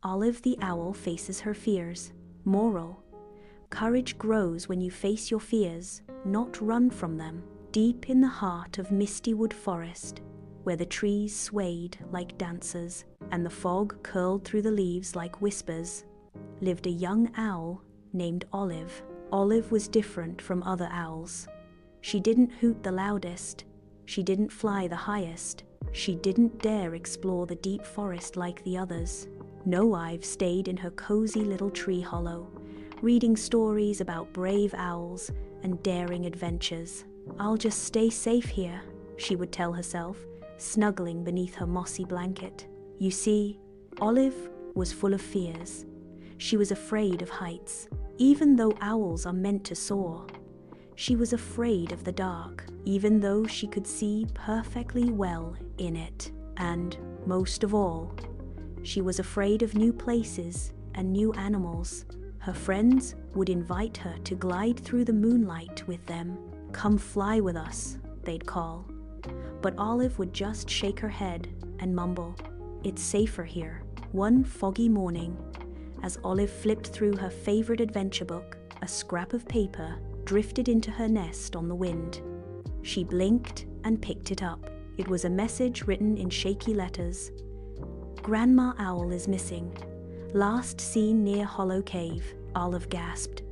Olive the owl faces her fears. Moral: courage grows when you face your fears, not run from them. Deep in the heart of Mistywood Forest, where the trees swayed like dancers and the fog curled through the leaves like whispers, lived a young owl named Olive. Olive was different from other owls. She didn't hoot the loudest. She didn't fly the highest. She didn't dare explore the deep forest like the others. No, I've stayed in her cozy little tree hollow, reading stories about brave owls and daring adventures. I'll just stay safe here, she would tell herself, snuggling beneath her mossy blanket. You see, Olive was full of fears. She was afraid of heights, even though owls are meant to soar. She was afraid of the dark, even though she could see perfectly well in it. And, most of all, she was afraid of new places and new animals. Her friends would invite her to glide through the moonlight with them. "Come fly with us," they'd call. But Olive would just shake her head and mumble, "It's safer here." One foggy morning, as Olive flipped through her favorite adventure book, a scrap of paper drifted into her nest on the wind. She blinked and picked it up. It was a message written in shaky letters. "Grandma Owl is missing. Last seen near Hollow Cave," Olive gasped.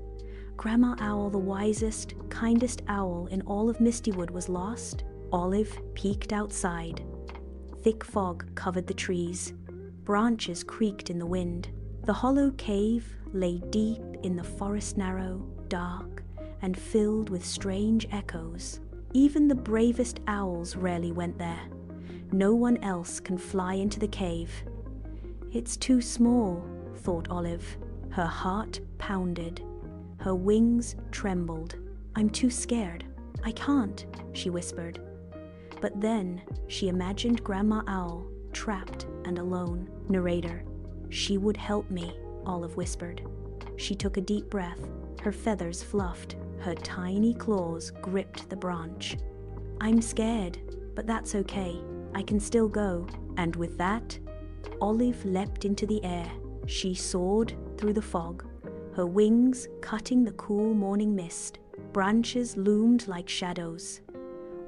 Grandma Owl, the wisest, kindest owl in all of Mistywood, was lost? Olive peeked outside. Thick fog covered the trees. Branches creaked in the wind. The hollow cave lay deep in the forest, narrow, dark, and filled with strange echoes. Even the bravest owls rarely went there. No one else can fly into the cave. "It's too small," thought Olive. Her heart pounded. Her wings trembled. "I'm too scared. I can't," she whispered. But then she imagined Grandma Owl, trapped and alone. Narrator: "She would help me," Olive whispered. She took a deep breath. Her feathers fluffed. Her tiny claws gripped the branch. "I'm scared, but that's okay. I can still go." And with that, Olive leapt into the air. She soared through the fog, her wings cutting the cool morning mist. Branches loomed like shadows.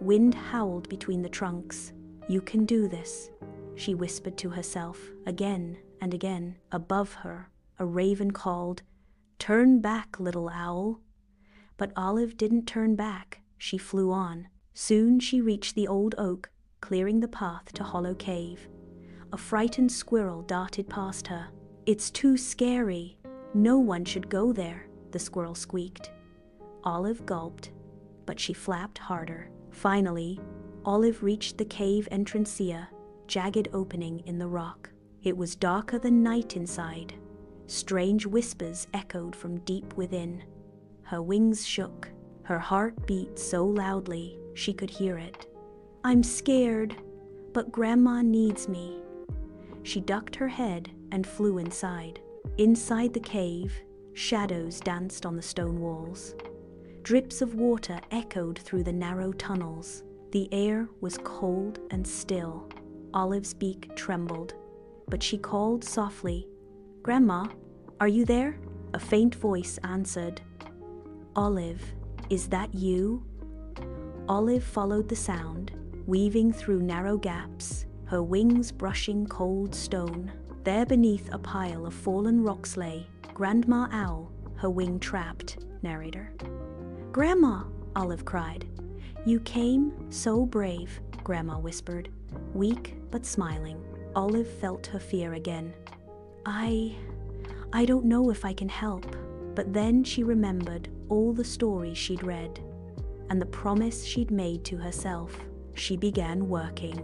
Wind howled between the trunks. "You can do this," she whispered to herself again and again. Above her, a raven called, "Turn back, little owl." But Olive didn't turn back. She flew on. Soon she reached the old oak, clearing the path to Hollow Cave. A frightened squirrel darted past her. "It's too scary. No one should go there," the squirrel squeaked. Olive gulped, but she flapped harder. Finally, Olive reached the cave entrance, a jagged opening in the rock. It was darker than night inside. Strange whispers echoed from deep within. Her wings shook. Her heart beat so loudly she could hear it. "I'm scared, but Grandma needs me." She ducked her head and flew inside. Inside the cave, shadows danced on the stone walls. Drips of water echoed through the narrow tunnels. The air was cold and still. Olive's beak trembled, but she called softly, "Grandma, are you there?" A faint voice answered. "Olive, is that you?" Olive followed the sound, weaving through narrow gaps, her wings brushing cold stone. There beneath a pile of fallen rocks lay Grandma Owl, her wing trapped. Narrator: "Grandma!" Olive cried. "You came so brave," Grandma whispered, weak but smiling. Olive felt her fear again. I don't know if I can help." But then she remembered all the stories she'd read and the promise she'd made to herself. She began working.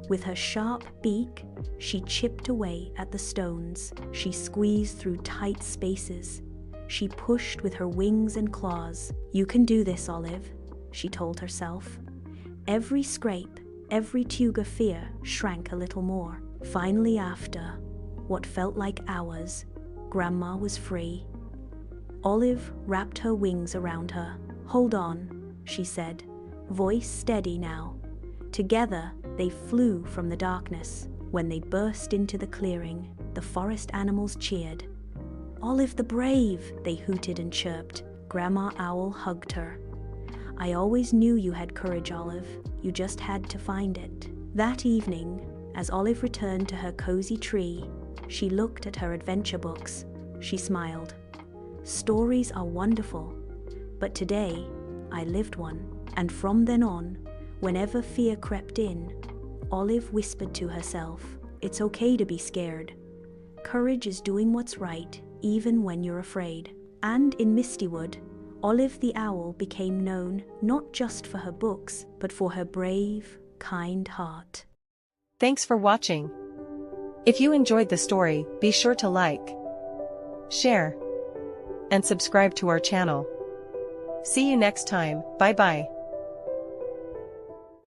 With her sharp beak, she chipped away at the stones. She squeezed through tight spaces. She pushed with her wings and claws. "You can do this, Olive," she told herself. Every scrape, every tug of fear shrank a little more. Finally, after what felt like hours, Grandma was free. Olive wrapped her wings around her. "Hold on," she said, voice steady now. Together, they flew from the darkness. When they burst into the clearing, the forest animals cheered. "Olive the Brave!" they hooted and chirped. Grandma Owl hugged her. "I always knew you had courage, Olive. You just had to find it." That evening, as Olive returned to her cozy tree, she looked at her adventure books. She smiled. "Stories are wonderful, but today I lived one." And from then on, whenever fear crept in, Olive whispered to herself, "It's okay to be scared. Courage is doing what's right, even when you're afraid." And in Mistywood, Olive the Owl became known not just for her books, but for her brave, kind heart. Thanks for watching. If you enjoyed the story, be sure to like, share, and subscribe to our channel. See you next time. Bye bye.